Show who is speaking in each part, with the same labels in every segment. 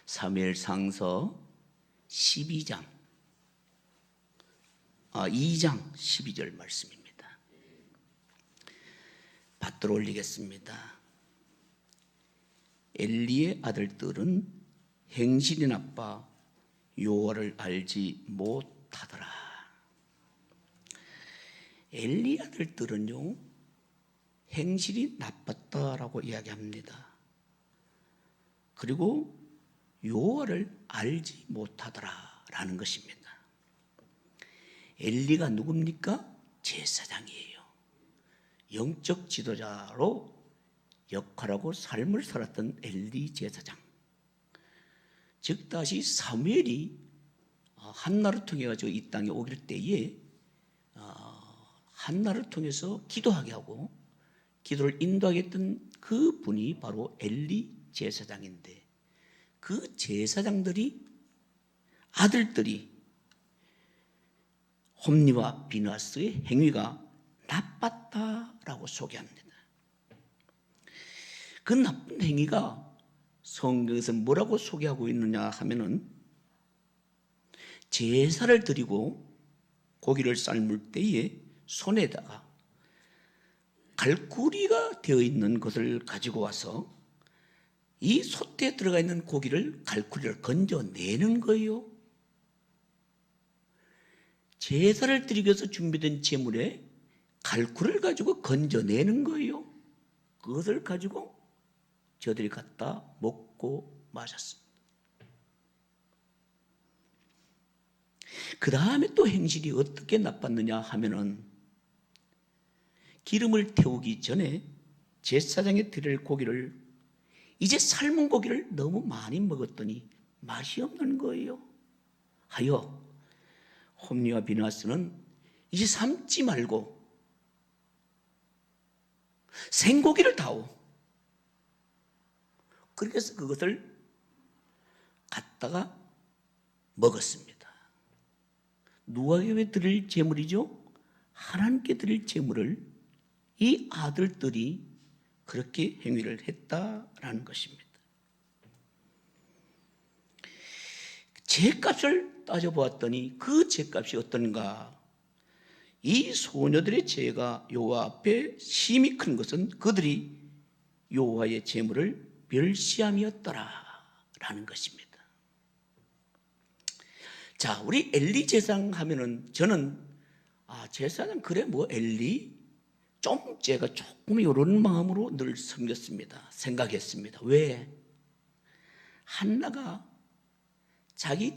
Speaker 1: 사무엘상서 2장 12절 말씀입니다. 받들어 올리겠습니다. 엘리의 아들들은 행실이 나빠 여호와를 알지 못하더라. 엘리 아들들은요, 행실이 나빴다라고 이야기합니다. 그리고 여호와를 알지 못하더라라는 것입니다. 엘리가 누굽니까? 제사장이에요. 영적 지도자로 역할하고 삶을 살았던 엘리 제사장. 즉 다시 사무엘이 한나를 통해 가지고 이 땅에 오길 때에 한나를 통해서 기도하게 하고 기도를 인도하게 했던 그 분이 바로 엘리 제사장인데, 그 제사장들이 아들들이 홈리와 비느하스의 행위가 나빴다라고 소개합니다. 그 나쁜 행위가 성경에서 뭐라고 소개하고 있느냐 하면은, 제사를 드리고 고기를 삶을 때에 손에다가 갈고리가 되어 있는 것을 가지고 와서 이 솥에 들어가 있는 고기를 갈고리를 건져내는 거예요. 제사를 드리기 위해서 준비된 제물에 갈고리를 가지고 건져내는 거예요. 그것을 가지고 저들이 갖다 먹고 마셨습니다. 그 다음에 또 행실이 어떻게 나빴느냐 하면은, 기름을 태우기 전에 제사장에 드릴 고기를, 이제 삶은 고기를 너무 많이 먹었더니 맛이 없는 거예요. 하여 홈리와 비느하스는 이제 삶지 말고 생고기를 다오. 그래서 그것을 갖다가 먹었습니다. 누구에게 드릴 제물이죠? 하나님께 드릴 제물을 이 아들들이 그렇게 행위를 했다라는 것입니다. 죄값을 따져보았더니 그 죄값이 어떤가? 이 소녀들의 죄가 여호와 앞에 심히 큰 것은 그들이 여호와의 제물을 멸시함이었더라라는 것입니다. 자, 우리 엘리 제사장 하면은 저는 제사장 그래 뭐 엘리 좀 제가 조금 이런 마음으로 늘 섬겼습니다. 생각했습니다. 왜? 한나가 자기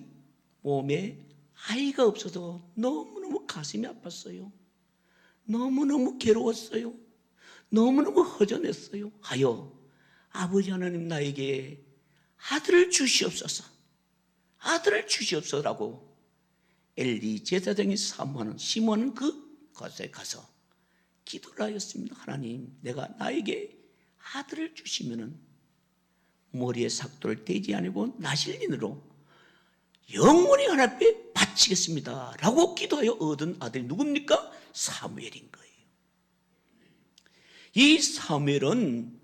Speaker 1: 몸에 아이가 없어서 너무너무 가슴이 아팠어요. 너무너무 괴로웠어요. 너무너무 허전했어요. 하여 아버지 하나님 나에게 아들을 주시옵소서, 아들을 주시옵소서라고 엘리 제사장이 심어하는 그곳에 가서 기도를 하였습니다. 하나님, 내가 나에게 아들을 주시면은 머리에 삭도를 떼지 아니고 나실린으로 영원히 하나님 앞에 바치겠습니다 라고 기도하여 얻은 아들이 누굽니까? 사무엘인 거예요. 이 사무엘은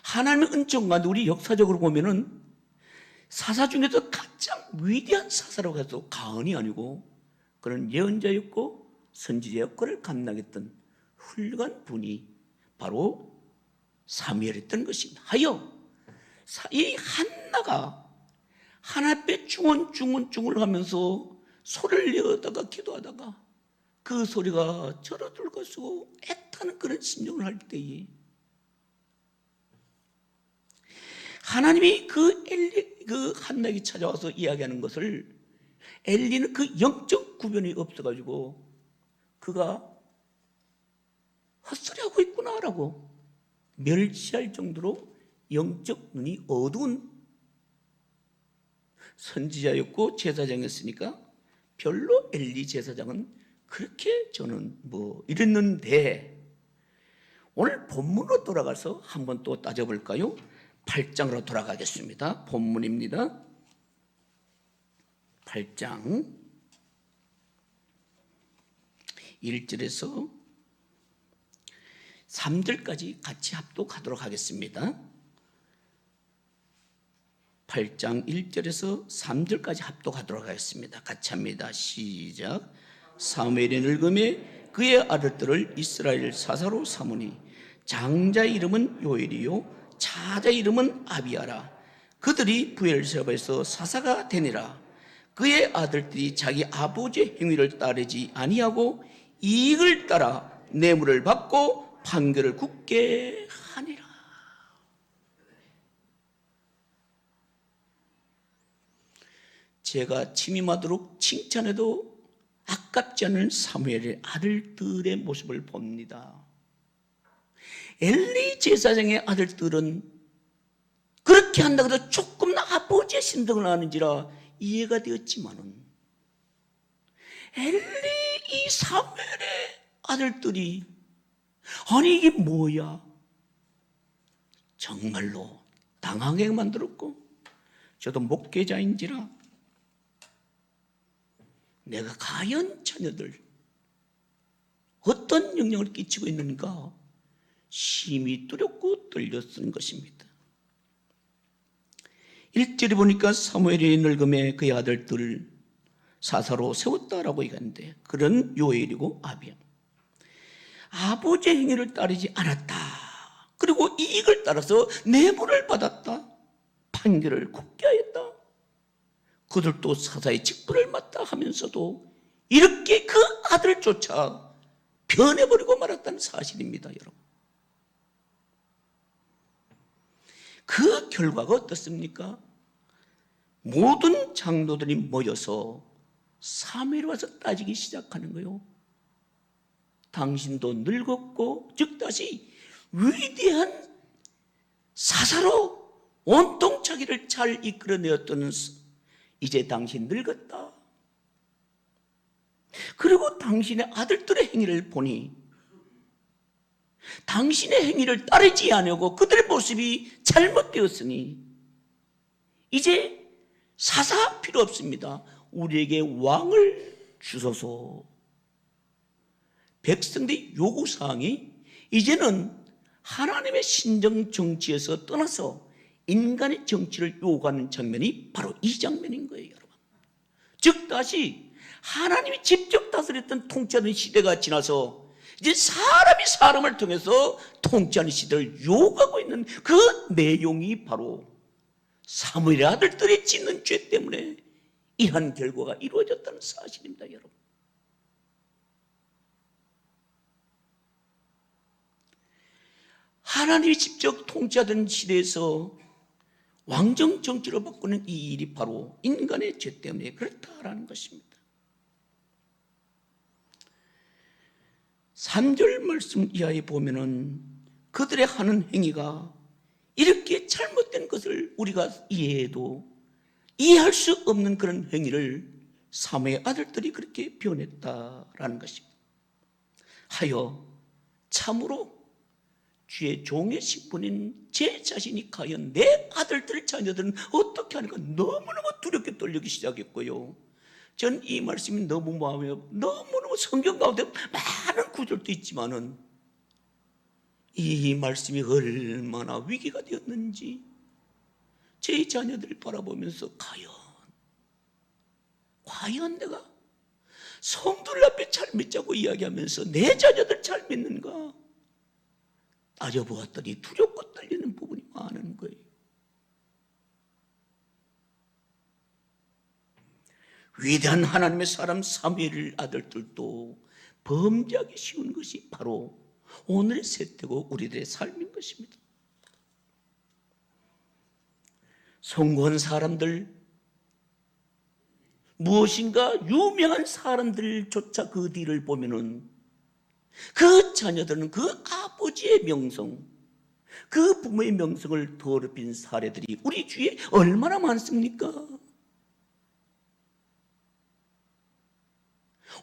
Speaker 1: 하나님의 은총 가운데 우리 역사적으로 보면은 사사 중에서 가장 위대한 사사라고 해도 과언이 아니고, 그런 예언자였고 선지자 역할을 감당했던 훌륭한 분이 바로 사무엘이었던 것입니다. 하여 이 한나가 하나님 앞에 중언중언 하면서 소리를 내어다가 기도하다가 그 소리가 절어들 것이고 애타는 그런 심정을 할 때에 하나님이 그 한나에게 찾아와서 이야기하는 것을, 엘리는 그 영적 구변이 없어가지고 그가 헛소리하고 있구나라고 멸시할 정도로 영적 눈이 어두운 선지자였고 제사장이었으니까 별로 엘리 제사장은 그렇게 저는 이랬는데, 오늘 본문으로 돌아가서 한번 또 따져볼까요? 8장으로 돌아가겠습니다. 본문입니다. 8장 1절에서 3절까지 같이 합독하도록 하겠습니다. 8장 1절에서 3절까지 합독하도록 하겠습니다. 같이 합니다. 시작. 사무엘이 늙음에 그의 아들들을 이스라엘 사사로 삼으니 장자의 이름은 요엘이요 차자의 이름은 아비야라. 그들이 브엘세바에서 사사가 되니라. 그의 아들들이 자기 아버지의 행위를 따르지 아니하고 이익을 따라 뇌물을 받고 판결을 굳게 하니라. 제가 침임하도록 칭찬해도 아깝지 않은 사무엘의 아들들의 모습을 봅니다. 엘리 제사장의 아들들은 그렇게 한다고 해도 조금 아버지의 신등을 아는지라 이해가 되었지만은 엘리 이 사무엘의 아들들이 아니 이게 뭐야? 정말로 당하게 만들었고 저도 목회자인지라 내가 과연 자녀들 어떤 영향을 끼치고 있는가 심히 두렵고 떨렸던 것입니다. 1절에 보니까 사무엘이 늙음에 그의 아들들을 사사로 세웠다라고 얘기하는데 그런 요엘이고 아비야. 아버지의 행위를 따르지 않았다. 그리고 이익을 따라서 뇌물을 받았다. 판결을 굳게 하였다. 그들도 사사의 직분을 맡다 하면서도 이렇게 그 아들조차 변해버리고 말았다는 사실입니다, 여러분. 그 결과가 어떻습니까? 모든 장로들이 모여서 사무엘에 와서 따지기 시작하는 거예요. 당신도 늙었고 즉 다시 위대한 사사로 온통 자기를 잘 이끌어내었던 이제 당신 늙었다. 그리고 당신의 아들들의 행위를 보니 당신의 행위를 따르지 않으고 그들의 모습이 잘못되었으니 이제 사사 필요 없습니다. 우리에게 왕을 주소서. 백성들의 요구사항이 이제는 하나님의 신정 정치에서 떠나서 인간의 정치를 요구하는 장면이 바로 이 장면인 거예요, 여러분. 즉 다시 하나님이 직접 다스렸던 통치하는 시대가 지나서 이제 사람이 사람을 통해서 통치하는 시대를 요구하고 있는 그 내용이 바로 사무엘의 아들들이 짓는 죄 때문에 이러한 결과가 이루어졌다는 사실입니다, 여러분. 하나님이 직접 통치하던 시대에서 왕정 정치로 바꾸는 이 일이 바로 인간의 죄 때문에 그렇다라는 것입니다. 3절 말씀 이하에 보면은 그들의 하는 행위가 이렇게 잘못된 것을 우리가 이해해도 이해할 수 없는 그런 행위를 사무의 아들들이 그렇게 변했다라는 것입니다. 하여 참으로 주의 종의 식분인 제 자신이 과연 내 아들들 자녀들은 어떻게 하는가 너무너무 두렵게 떨리기 시작했고요. 전 이 말씀이 너무 마음에 너무너무 성경 가운데 많은 구절도 있지만은 이 말씀이 얼마나 위기가 되었는지 제 자녀들을 바라보면서 과연 내가 성도들 앞에 잘 믿자고 이야기하면서 내 자녀들 잘 믿는가 따져보았더니 두렵고 떨리는 부분이 많은 거예요. 위대한 하나님의 사람 사무엘 아들들도 범죄하기 쉬운 것이 바로 오늘의 세태고 우리들의 삶인 것입니다. 성공한 사람들, 무엇인가 유명한 사람들조차 그 뒤를 보면은 그 자녀들은 그 아버지의 명성, 그 부모의 명성을 더럽힌 사례들이 우리 주위에 얼마나 많습니까?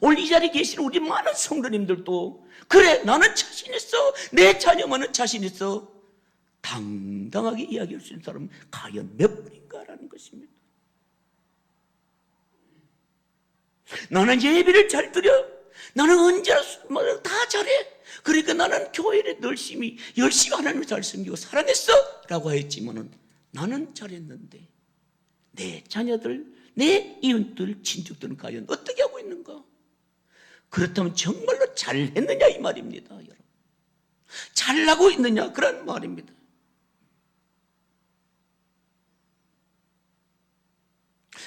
Speaker 1: 오늘 이 자리에 계신 우리 많은 성도님들도 그래 나는 자신 있어, 내 자녀만은 자신 있어 당당하게 이야기할 수 있는 사람은 과연 몇 분인가라는 것입니다. 나는 예배를 잘 드려, 나는 언제나 다 잘해, 그러니까 나는 교회를 열심히 하나님을 잘 섬기고 사랑했어 라고 했지만은 나는 잘했는데 내 자녀들, 내 이웃들, 친족들은 과연 어떻게 하고 있는가? 그렇다면 정말로 잘했느냐 이 말입니다. 여러분, 잘하고 있느냐 그런 말입니다.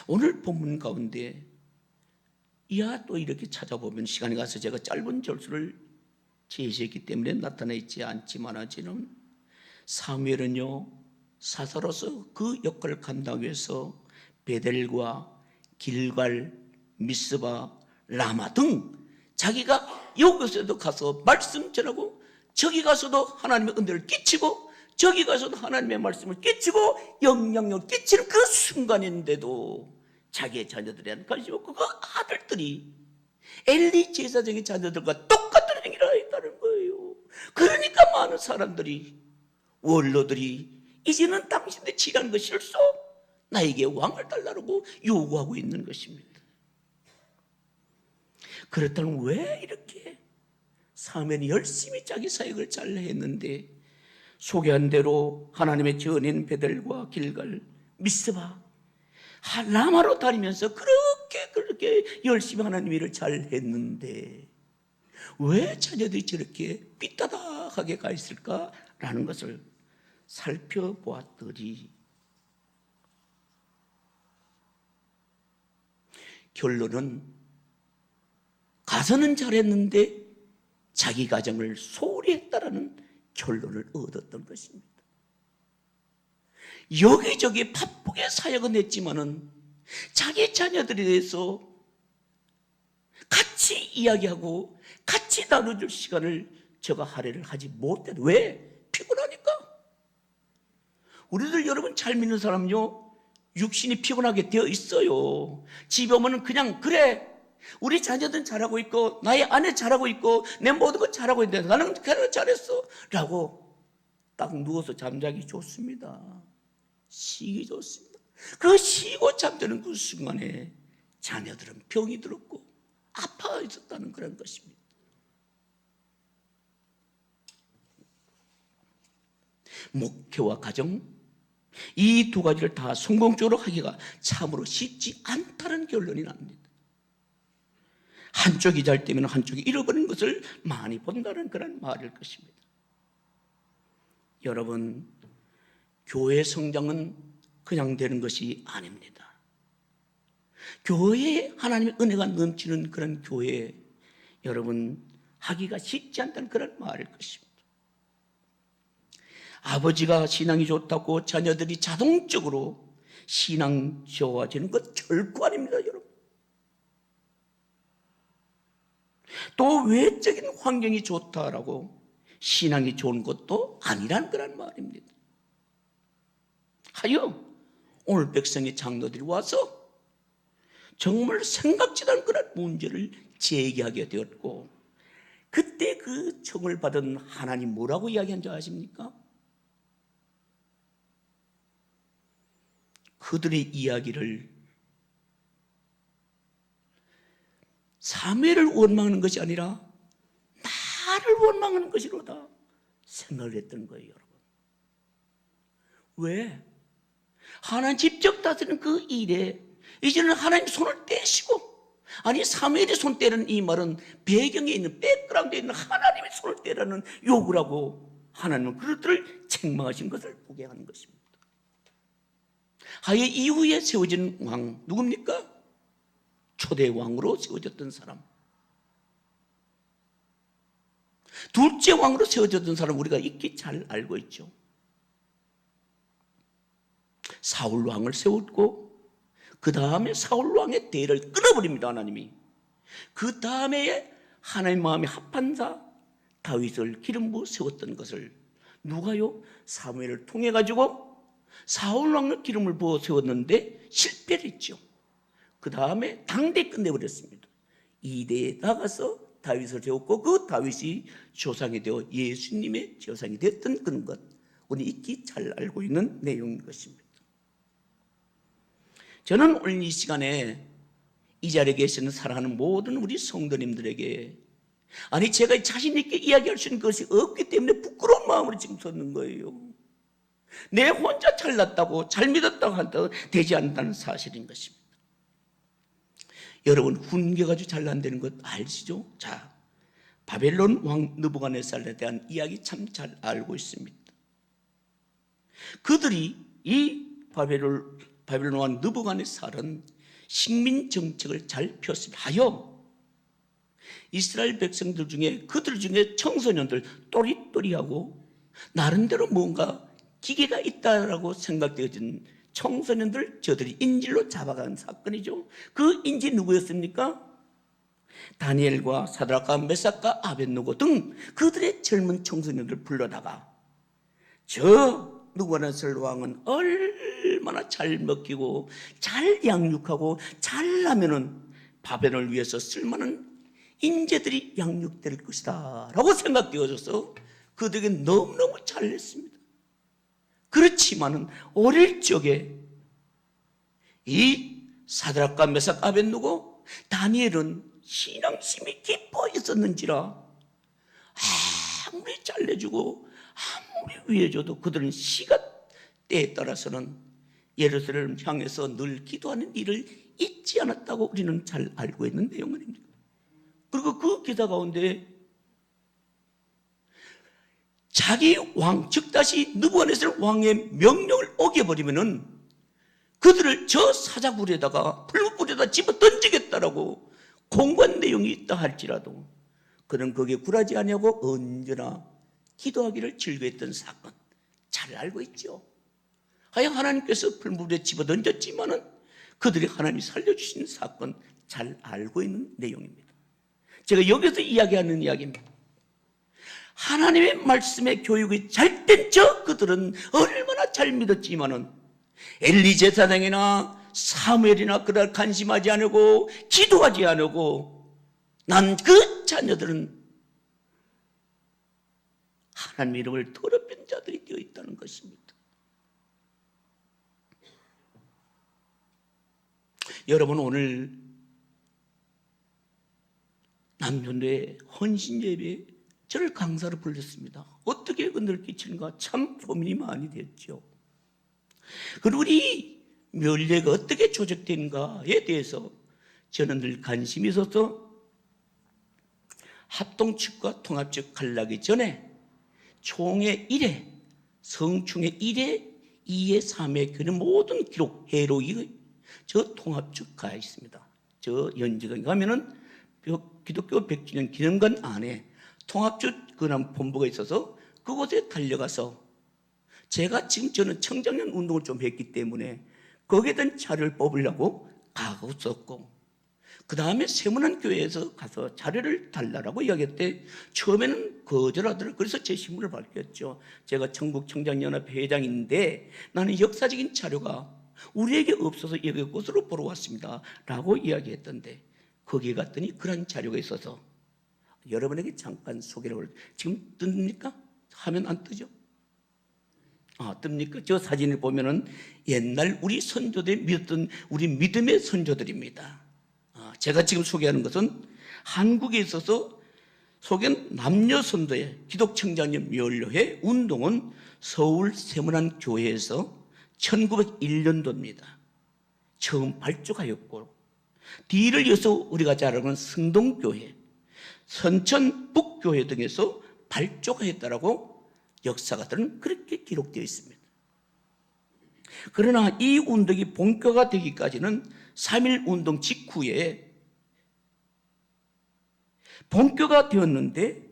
Speaker 1: 오늘 본문 가운데 이하 또 이렇게 찾아보면 시간이 가서 제가 짧은 절수를 제시했기 때문에 나타나 있지 않지만 지금 사무엘은요 사사로서 그 역할을 감당하기 위해서 베델과 길갈, 미스바, 라마 등 자기가 여기서도 가서 말씀 전하고 저기 가서도 하나님의 은혜를 끼치고 저기 가서도 하나님의 말씀을 끼치고 영향력을 끼치는 그 순간인데도 자기의 자녀들에는 관심 없고 그 아들들이 엘리 제사장의 자녀들과 똑같은 행위를 했다는 거예요. 그러니까 많은 사람들이 원로들이 이제는 당신의 지리하는 것이 실소 나에게 왕을 달라고 요구하고 있는 것입니다. 그렇다면 왜 이렇게 사면이 열심히 자기 사역을 잘 했는데 소개한 대로 하나님의 전인 베델과 길갈, 미스바, 라마로 다니면서 그렇게 열심히 하나님 일을 잘 했는데 왜 자녀들이 저렇게 삐딱하게 가 있을까라는 것을 살펴보았더니 결론은 가서는 잘했는데 자기 가정을 소홀히 했다라는 결론을 얻었던 것입니다. 여기저기 바쁘게 사역은 했지만은 자기 자녀들에 대해서 같이 이야기하고 같이 나눠줄 시간을 저가 할애를 하지 못해도 왜? 피곤하니까. 우리들 여러분 잘 믿는 사람요 육신이 피곤하게 되어 있어요. 집에 오면 그냥 그래 우리 자녀들은 잘하고 있고 나의 아내 잘하고 있고 내 모든 것 잘하고 있는데 나는 그냥 잘했어 라고 딱 누워서 잠자기 좋습니다. 쉬기 좋습니다. 그 쉬고 잠드는 그 순간에 자녀들은 병이 들었고 아파 있었다는 그런 것입니다. 목회와 가정 이 두 가지를 다 성공적으로 하기가 참으로 쉽지 않다는 결론이 납니다. 한쪽이 잘 되면 한쪽이 잃어버린 것을 많이 본다는 그런 말일 것입니다. 여러분, 교회 성장은 그냥 되는 것이 아닙니다. 교회에 하나님의 은혜가 넘치는 그런 교회 여러분 하기가 쉽지 않다는 그런 말일 것입니다. 아버지가 신앙이 좋다고 자녀들이 자동적으로 신앙 좋아지는 것 결코 아닙니다, 여러분. 또 외적인 환경이 좋다라고 신앙이 좋은 것도 아니란 그런 말입니다. 하여 오늘 백성의 장로들이 와서 정말 생각지도 않은 그런 문제를 제기하게 되었고 그때 그 청을 받은 하나님 뭐라고 이야기한 줄 아십니까? 그들의 이야기를 사무엘을 원망하는 것이 아니라 나를 원망하는 것이로다 생각을 했던 거예요, 여러분. 왜? 하나님 직접 다스리는 그 일에 이제는 하나님 손을 떼시고 아니 사무엘이 손 떼는 이 말은 배경에 있는 백그라운드에 있는 하나님의 손을 떼라는 요구라고 하나님은 그들을 책망하신 것을 보게 하는 것입니다. 하여 이후에 세워진 왕 누굽니까? 초대 왕으로 세워졌던 사람. 둘째 왕으로 세워졌던 사람 우리가 익히 잘 알고 있죠. 사울 왕을 세웠고 그 다음에 사울 왕의 대를 끊어버립니다, 하나님이. 그 다음에 하나님 마음에 합한 자 다윗을 기름 부어 세웠던 것을 누가요? 사무엘을 통해 가지고 사울 왕을 기름을 부어 세웠는데 실패를 했죠. 그 다음에 당대 끝내버렸습니다. 이대에 나가서 다윗을 세웠고 그 다윗이 조상이 되어 예수님의 조상이 됐던 그런 것 우리 익히 잘 알고 있는 내용인 것입니다. 저는 오늘 이 시간에 이 자리에 계시는 사랑하는 모든 우리 성도님들에게 아니 제가 자신 있게 이야기할 수 있는 것이 없기 때문에 부끄러운 마음으로 지금 섰는 거예요. 내 혼자 잘났다고 잘 믿었다고 한다고 되지 않는다는 사실인 것입니다. 여러분 훈계가지고 잘난다는 것 아시죠? 자, 바벨론 왕 느부갓네살에 대한 이야기 참 잘 알고 있습니다. 그들이 이 바벨론 왕 느부갓네살은 식민 정책을 잘 폈습니다. 하여 이스라엘 백성들 중에 그들 중에 청소년들 또리또리하고 나름대로 뭔가 기계가 있다라고 생각되어진 청소년들 저들이 인질로 잡아간 사건이죠. 그 인지 누구였습니까? 다니엘과 사드락과 메삭과 아벳느고 등 그들의 젊은 청소년들 불러다가 저 느부갓네살 왕은 얼마나 잘 먹히고 잘 양육하고 잘나면은 바벨론을 위해서 쓸만한 인재들이 양육될 것이다 라고 생각되어져서 그들에게 너무너무 잘했습니다. 그렇지만은 어릴 적에 이 사드락과 메삭 아벳느고 다니엘은 신앙심이 깊어 있었는지라 아무리 잘내주고 아무리 위해줘도 그들은 시간 때에 따라서는 예루살렘을 향해서 늘 기도하는 일을 잊지 않았다고 우리는 잘 알고 있는 내용입니다. 그리고 그 기사 가운데 자기 왕, 즉 다시 느부갓네살 왕의 명령을 어겨버리면은 그들을 저 사자굴에다가 풀무불에다 집어 던지겠다라고 공고한 내용이 있다 할지라도 그는 거기에 굴하지 아니하고 언제나 기도하기를 즐거워했던 사건 잘 알고 있죠. 하여 하나님께서 풀무불에 집어 던졌지만은 그들이 하나님이 살려주신 사건 잘 알고 있는 내용입니다. 제가 여기서 이야기하는 이야기입니다. 하나님의 말씀의 교육이 잘된 저 그들은 얼마나 잘 믿었지만은 엘리 제사장이나 사무엘이나 그날 관심하지 않고 기도하지 않고 난 그 자녀들은 하나님의 이름을 더럽힌 자들이 되어 있다는 것입니다. 여러분 오늘 남존도의 헌신예배에 저를 강사로 불렀습니다. 어떻게 은혜를 끼치는가 참 고민이 많이 됐죠. 그리고 우리 멸례가 어떻게 조직되는가에 대해서 저는 늘 관심이 있어서 합동 측과 통합 측 가려기 전에 총회 1회, 성충회 1회, 2회, 3회 그런 모든 기록 해로이 저 통합 측 가 있습니다. 저 연지동에 가면은 기독교 100주년 기념관 안에 통합측 근함 본부가 있어서 그곳에 달려가서 제가 지금 저는 청장년 운동을 좀 했기 때문에 거기에 대한 자료를 뽑으려고 가고 그 다음에 세문안 교회에서 가서 자료를 달라고 이야기했대. 처음에는 거절하더라고요. 그래서 제 신분을 밝혔죠. 제가 전국청장연합 회장인데 나는 역사적인 자료가 우리에게 없어서 여기 곳으로 보러 왔습니다 라고 이야기했던데 거기에 갔더니 그런 자료가 있어서 여러분에게 잠깐 소개를 지금 뜹니까? 화면 안 뜨죠? 뜹니까? 저 사진을 보면은 옛날 우리 선조들이 믿었던 우리 믿음의 선조들입니다. 제가 지금 소개하는 것은 한국에 있어서 소개한 남녀 선도의 기독청장년 멸례회 운동은 서울 세문안 교회에서 1901년도입니다. 처음 발족하였고 뒤를 이어서 우리가 잘 아는 승동교회, 선천 북교회 등에서 발족하였다라고 역사가들은 그렇게 기록되어 있습니다. 그러나 이 운동이 본격화 되기까지는 3.1 운동 직후에 본격화 되었는데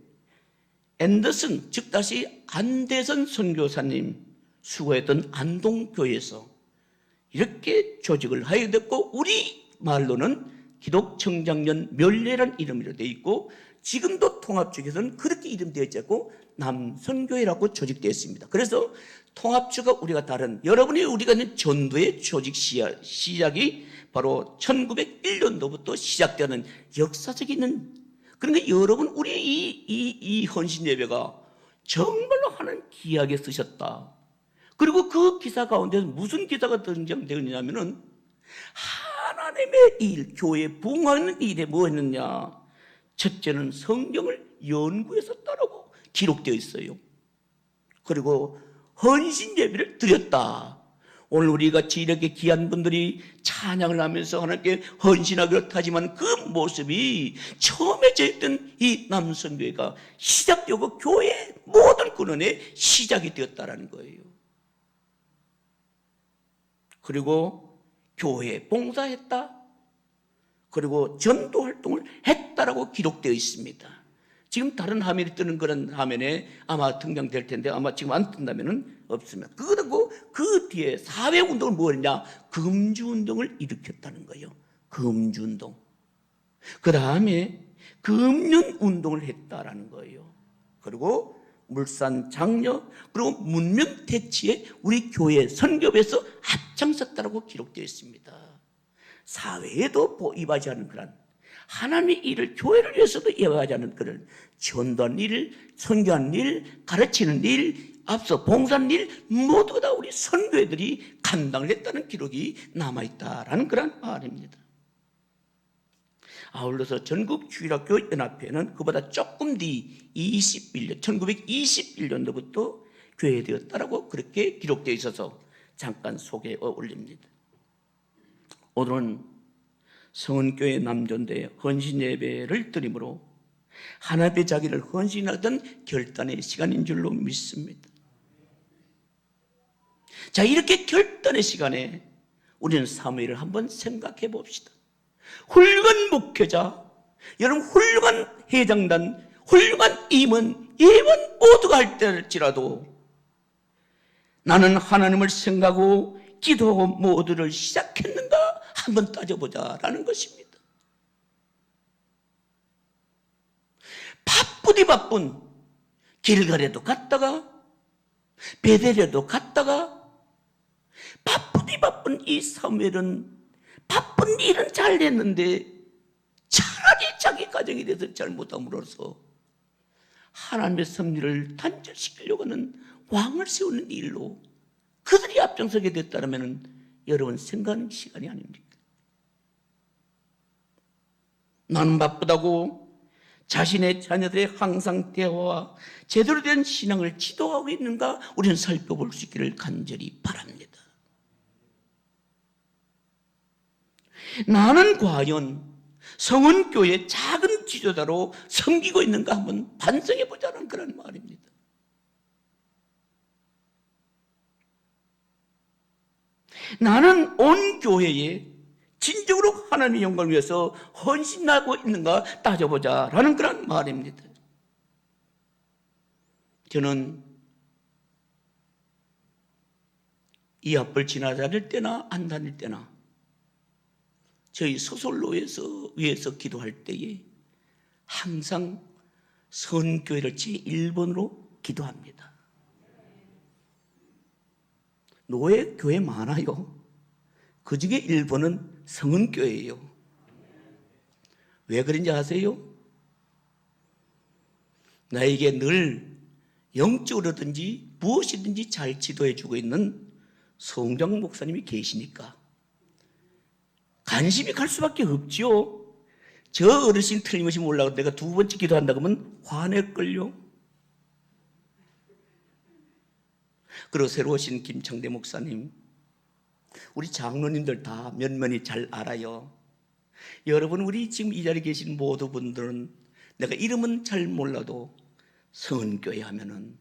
Speaker 1: 앤더슨 즉 다시 안대선 선교사님 수고했던 안동교회에서 이렇게 조직을 하게 됐고 우리 말로는 기독청장년 멸례란 이름으로 되어 있고 지금도 통합 측에서는 그렇게 이름되어 있고 남선교회라고 조직되어 있습니다. 그래서 통합주가 우리가 다른 여러분이 우리가 있는 전도의 조직 시작이 바로 1901년도부터 시작되는 역사적인 그러니까 여러분 우리 이 헌신 예배가 정말로 하나님 귀하게 쓰셨다. 그리고 그 기사 가운데 무슨 기사가 등장되느냐면은 하나님의 일, 교회 부흥하는 일에 뭐 했느냐? 첫째는 성경을 연구했었다라고 기록되어 있어요. 그리고 헌신 예배를 드렸다. 오늘 우리 같이 이렇게 귀한 분들이 찬양을 하면서 하나님께 헌신하기로 하지만 그 모습이 처음에 저했던 이 남성교회가 시작되고 교회의 모든 근원의 시작이 되었다는 거예요. 그리고 교회에 봉사했다. 그리고 전도 활동을 했다라고 기록되어 있습니다. 지금 다른 화면이 뜨는 그런 화면에 아마 등장될 텐데 아마 지금 안 뜬다면은 없습니다. 그리고 그 뒤에 사회운동을 뭐 했냐? 금주운동을 일으켰다는 거예요. 금주운동. 그 다음에 금륜운동을 했다라는 거예요. 그리고 물산 장려 그리고 문명 퇴치에 우리 교회 선교부에서 앞장섰다라고 기록되어 있습니다. 사회에도 이바지하는 그런 하나님의 일을 교회를 위해서도 이바지하는 그런 전도하는 일, 선교하는 일, 가르치는 일, 앞서 봉사하는 일 모두 다 우리 선교회들이 감당을 했다는 기록이 남아있다라는 그런 말입니다. 아울러서 전국주일학교연합회는 그보다 조금 뒤 1921년도부터 교회되었다라고 그렇게 기록되어 있어서 잠깐 소개해 올립니다. 오늘은 성은교회 남전대에 헌신예배를 드림으로 하나님의 자기를 헌신하던 결단의 시간인 줄로 믿습니다. 자, 이렇게 결단의 시간에 우리는 사무엘을 한번 생각해 봅시다. 훌륭한 목회자, 여러분 훌륭한 회장단, 훌륭한 임원, 예원 모두가 할 때일지라도 나는 하나님을 생각하고 기도하고 모두를 시작했는가 한번 따져보자라는 것입니다. 바쁘디 바쁜 길갈에도 갔다가 베델에도 갔다가 바쁘디 바쁜 이 사무엘은 바쁜 일은 잘 됐는데 차라리 자기 가정에 대해서 잘못함으로써 하나님의 섭리를 단절시키려고 하는 왕을 세우는 일로 그들이 앞장서게 됐다면 여러분 생각하는 시간이 아닙니까? 나는 바쁘다고 자신의 자녀들의 항상 대화와 제대로 된 신앙을 지도하고 있는가 우리는 살펴볼 수 있기를 간절히 바랍니다. 나는 과연 성은교회 작은 지도자로 섬기고 있는가 한번 반성해 보자는 그런 말입니다. 나는 온 교회에 진정으로 하나님의 영광을 위해서 헌신하고 있는가 따져보자라는 그런 말입니다. 저는 이 앞을 지나다닐 때나 안 다닐 때나 저희 소설로에서 위해서 기도할 때에 항상 선교회를 제1번으로 기도합니다. 노예 교회 많아요. 그 중에 1번은 성은교회예요. 왜 그런지 아세요? 나에게 늘 영적으로든지 무엇이든지 잘 지도해주고 있는 성장 목사님이 계시니까 관심이 갈 수밖에 없지요. 저 어르신 틀림없이 몰라도 내가 두 번째 기도한다고 하면 화낼걸요. 그리고 새로 오신 김창대 목사님, 우리 장로님들 다 면면히 잘 알아요. 여러분, 우리 지금 이 자리에 계신 모두 분들은 내가 이름은 잘 몰라도 성은교회 하면은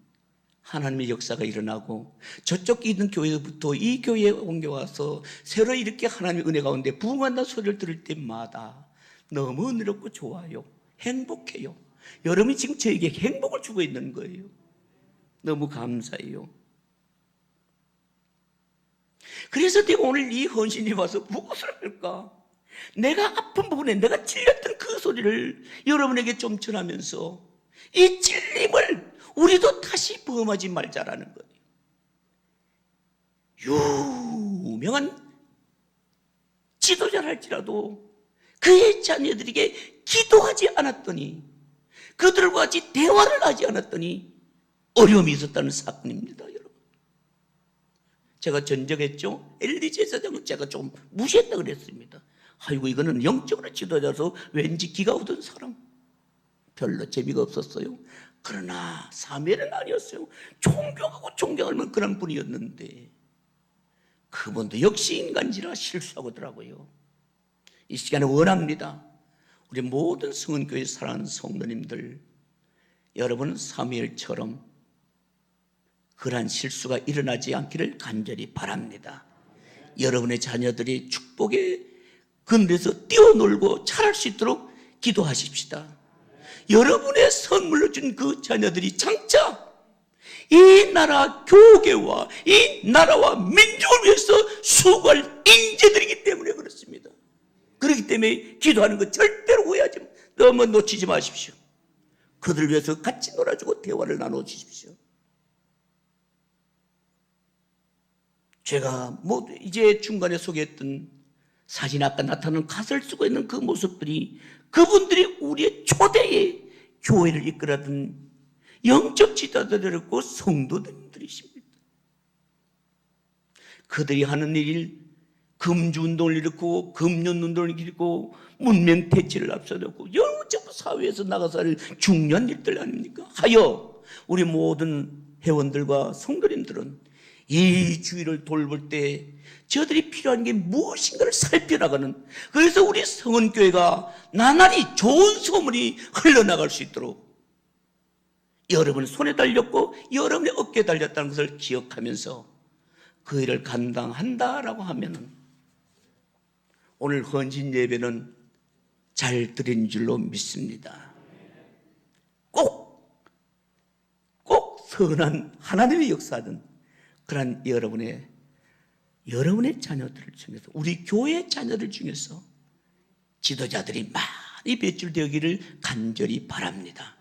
Speaker 1: 하나님의 역사가 일어나고 저쪽 있는 교회부터 이 교회에 옮겨와서 새로 이렇게 하나님의 은혜 가운데 부흥한다는 소리를 들을 때마다 너무 은혜롭고 좋아요. 행복해요. 여러분이 지금 저에게 행복을 주고 있는 거예요. 너무 감사해요. 그래서 내가 오늘 이 헌신이 와서 무엇을 할까? 내가 아픈 부분에 내가 찔렸던 그 소리를 여러분에게 좀 전하면서 이 찔림을 우리도 다시 범하지 말자라는 거예요. 유명한 지도자랄지라도 그의 자녀들에게 기도하지 않았더니 그들과 같이 대화를 하지 않았더니 어려움이 있었다는 사건입니다, 여러분. 제가 전적했죠. 엘리 제사장은 제가 좀 무시했다 그랬습니다. 아이고, 이거는 영적으로 지도자서 왠지 기가 오던 사람. 별로 재미가 없었어요. 그러나 사무엘은 아니었어요. 존경하고 존경할 만한 그런 분이었는데 그분도 역시 인간지라 실수하고더라고요. 이 시간에 원합니다. 우리 모든 성은교회 사랑하는 성도님들, 여러분은 사무엘처럼 그러한 실수가 일어나지 않기를 간절히 바랍니다. 여러분의 자녀들이 축복의 그늘에서 뛰어놀고 자랄 수 있도록 기도하십시다. 여러분의 선물로 준 그 자녀들이 장차 이 나라 교계와 이 나라와 민족을 위해서 수고할 인재들이기 때문에 그렇습니다. 그렇기 때문에 기도하는 것 절대로 후회하지 너무 놓치지 마십시오. 그들 위해서 같이 놀아주고 대화를 나눠주십시오. 제가 이제 중간에 소개했던 사진 아까 나타나는 갓을 쓰고 있는 그 모습들이 그분들이 우리의 초대의 교회를 이끌어던 영적 지도자들이었고 성도들이십니다. 그들이 하는 일, 금주운동을 일으키고 금년운동을 일으키고 문명대치를 앞서놓고 여러 사회에서 나가서 할 중요한 일들 아닙니까? 하여 우리 모든 회원들과 성도님들은 이 주의를 돌볼 때 저들이 필요한 게 무엇인가를 살펴나가는, 그래서 우리 성은교회가 나날이 좋은 소문이 흘러나갈 수 있도록 여러분의 손에 달렸고 여러분의 어깨에 달렸다는 것을 기억하면서 그 일을 감당한다라고 하면은 오늘 헌신 예배는 잘 드린 줄로 믿습니다. 꼭 선한 하나님의 역사하는 그런 여러분의 자녀들을 중에서, 우리 교회 자녀들 중에서 지도자들이 많이 배출되기를 간절히 바랍니다.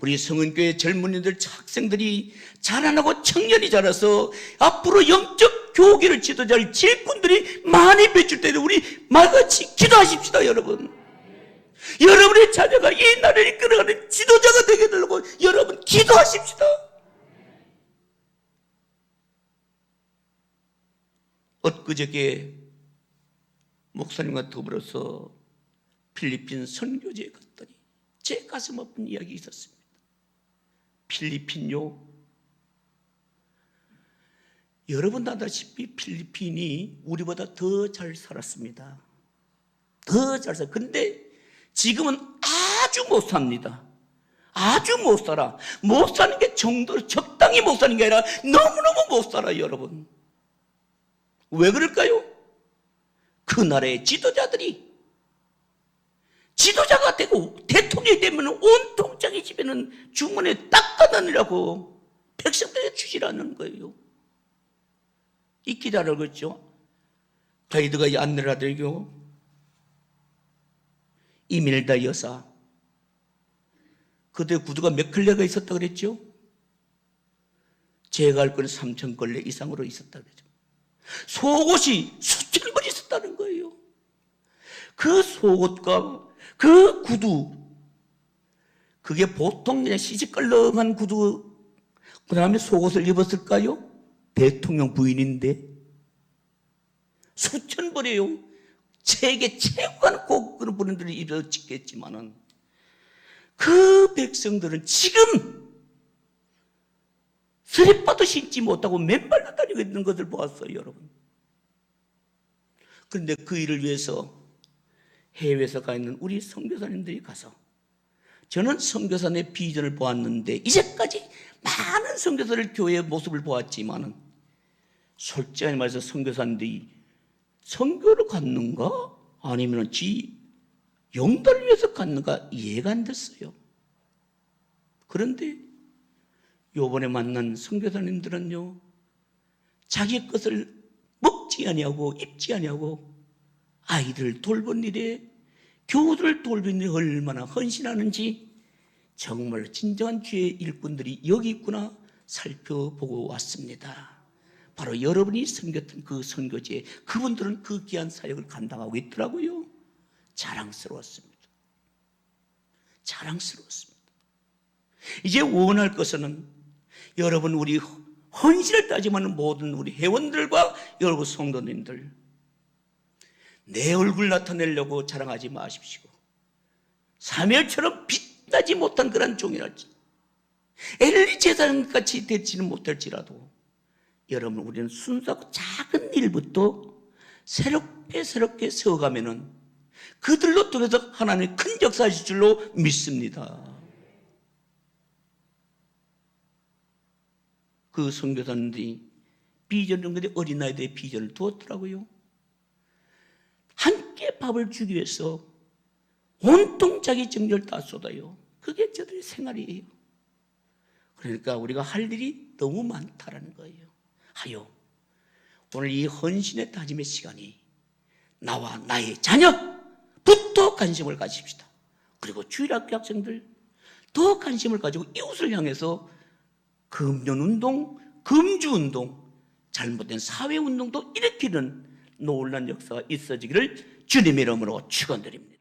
Speaker 1: 우리 성은교회 젊은이들, 학생들이 자라나고 청년이 자라서 앞으로 영적 교계를 지도자를 질꾼들이 많이 배출되는 우리 말같이 기도하십시다. 여러분, 여러분의 자녀가 이 나라를 이끌어가는 지도자가 되게 되려고 여러분 기도하십시다. 엊그저께 목사님과 더불어서 필리핀 선교지에 갔더니 제 가슴 아픈 이야기 있었습니다. 필리핀요, 여러분 아다시피 필리핀이 우리보다 더 잘 살았습니다. 더 잘 살아. 근데 지금은 아주 못 삽니다. 아주 못 살아. 못 사는 게 정도로 적당히 못 사는 게 아니라 너무너무 못 살아요, 여러분. 왜 그럴까요? 그 나라의 지도자가 되고 대통령이 되면 온통 자기 집에는 주머니에 닦아다니라고 백성들에게 주시라는 거예요. 이 기다려 그랬죠. 다이드가 안내를 하더라고요. 이밀다 여사, 그때 구두가 몇 켤레가 있었다 그랬죠? 제가 알 거는 3,000켤레 이상으로 있었다 그랬죠. 속옷이 수천 벌 있었다는 거예요. 그 속옷과 그 구두, 그게 보통 그냥 시시껄렁한 구두, 그 다음에 속옷을 입었을까요? 대통령 부인인데 수천 벌이에요. 세계 최고한 고급 분들이 입었겠지만은 그 백성들은 지금 스리퍼도 신지 못하고 맨발로 다니고 있는 것을 보았어요, 여러분. 그런데 그 일을 위해서 해외에서 가 있는 우리 선교사님들이 가서, 저는 선교사의 비전을 보았는데 이제까지 많은 선교사를 교회의 모습을 보았지만은 솔직히 말해서 선교사님들이 선교를 갔는가 아니면 지 영달을 위해서 갔는가 이해가 안 됐어요. 그런데 요번에 만난 선교사님들은요, 자기 것을 먹지 아니하고 입지 아니하고 아이들을 돌본 일에, 교우들을 돌본 일에 얼마나 헌신하는지 정말 진정한 주의 일꾼들이 여기 있구나 살펴보고 왔습니다. 바로 여러분이 섬겼던 그 선교지에 그분들은 그 귀한 사역을 감당하고 있더라고요. 자랑스러웠습니다. 이제 원할 것은 여러분, 우리 헌신을 따지면 모든 우리 회원들과 여러분 성도님들, 내 얼굴 나타내려고 자랑하지 마십시오. 사무엘처럼 빛나는 빛나지 못한 그런 종이랄지 엘리 제사장같이 되지는 못할지라도 여러분, 우리는 순수하고 작은 일부터 새롭게 세워가면은 그들로 통해서 하나님의 큰 역사하실 줄로 믿습니다. 그 선교사님들이 비전을, 근데 어린아이들의 비전을 두었더라고요. 한 끼 밥을 주기 위해서 온통 자기 정력을 다 쏟아요. 그게 저들의 생활이에요. 그러니까 우리가 할 일이 너무 많다라는 거예요. 하여 오늘 이 헌신의 다짐의 시간이 나와 나의 자녀부터 관심을 가집시다. 그리고 주일학교 학생들 더 관심을 가지고 이웃을 향해서 금연운동, 금주운동, 잘못된 사회운동도 일으키는 놀라운 역사가 있어지기를 주님의 이름으로 축원드립니다.